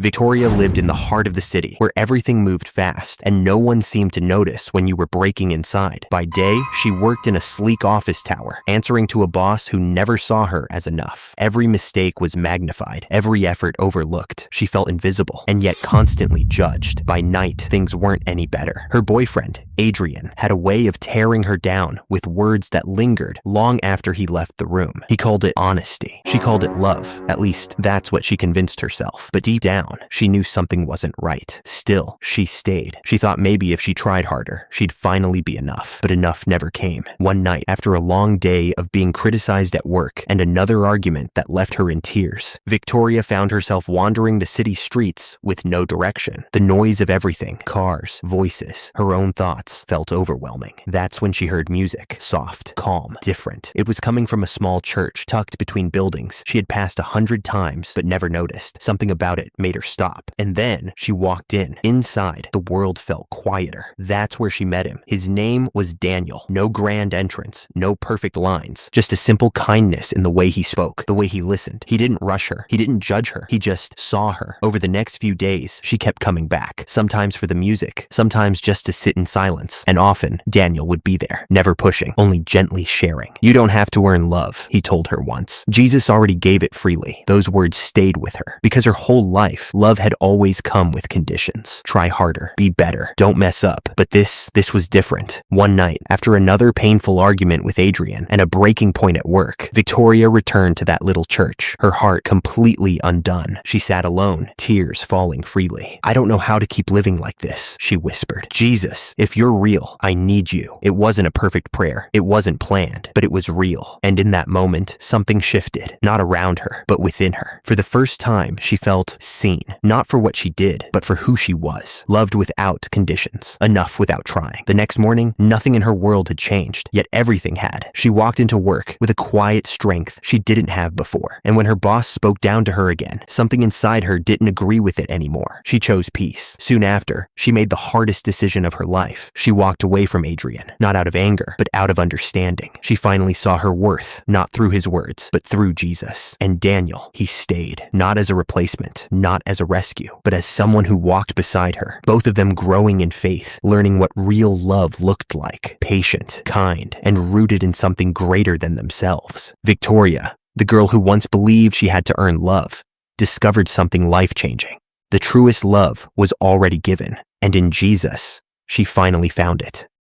Victoria lived in the heart of the city, where everything moved fast, and no one seemed to notice when you were breaking inside. By day, she worked in a sleek office tower, answering to a boss who never saw her as enough. Every mistake was magnified, every effort overlooked. She felt invisible, and yet constantly judged. By night, things weren't any better. Her boyfriend, Adrian, had a way of tearing her down with words that lingered long after he left the room. He called it honesty. She called it love. At least, that's what she convinced herself. But deep down, she knew something wasn't right. Still, she stayed. She thought maybe if she tried harder, she'd finally be enough. But enough never came. One night, after a long day of being criticized at work and another argument that left her in tears, Victoria found herself wandering the city streets with no direction. The noise of everything, cars, voices, her own thoughts, felt overwhelming. That's when she heard music, soft, calm, different. It was coming from a small church tucked between buildings she had passed 100 times but never noticed. Something about it made her stop. And then she walked in. Inside, the world felt quieter. That's where she met him. His name was Daniel. No grand entrance, no perfect lines, just a simple kindness in the way he spoke, the way he listened. He didn't rush her. He didn't judge her. He just saw her. Over the next few days, she kept coming back, sometimes for the music, sometimes just to sit in silence. And often, Daniel would be there, never pushing, only gently sharing. "You don't have to earn love," he told her once. Jesus already gave it freely. Those words stayed with her, because her whole life, love had always come with conditions. Try harder, be better, don't mess up. But this was different. One night, after another painful argument with Adrian and a breaking point at work, Victoria returned to that little church, her heart completely undone. She sat alone, tears falling freely. "I don't know how to keep living like this," she whispered. "Jesus, if you're real, I need you." It wasn't a perfect prayer. It wasn't planned, but it was real. And in that moment, something shifted, not around her, but within her. For the first time, she felt seen, not for what she did, but for who she was. Loved without conditions, enough without trying. The next morning, nothing in her world had changed, yet everything had. She walked into work with a quiet strength she didn't have before. And when her boss spoke down to her again, something inside her didn't agree with it anymore. She chose peace. Soon after, she made the hardest decision of her life. She walked away from Adrian, not out of anger, but out of understanding. She finally saw her worth, not through his words, but through Jesus. And Daniel, he stayed, not as a replacement, not as a rescue, but as someone who walked beside her, both of them growing in faith, learning what real love looked like, patient, kind, and rooted in something greater than themselves. Victoria, the girl who once believed she had to earn love, discovered something life-changing. The truest love was already given, and in Jesus, she finally found it.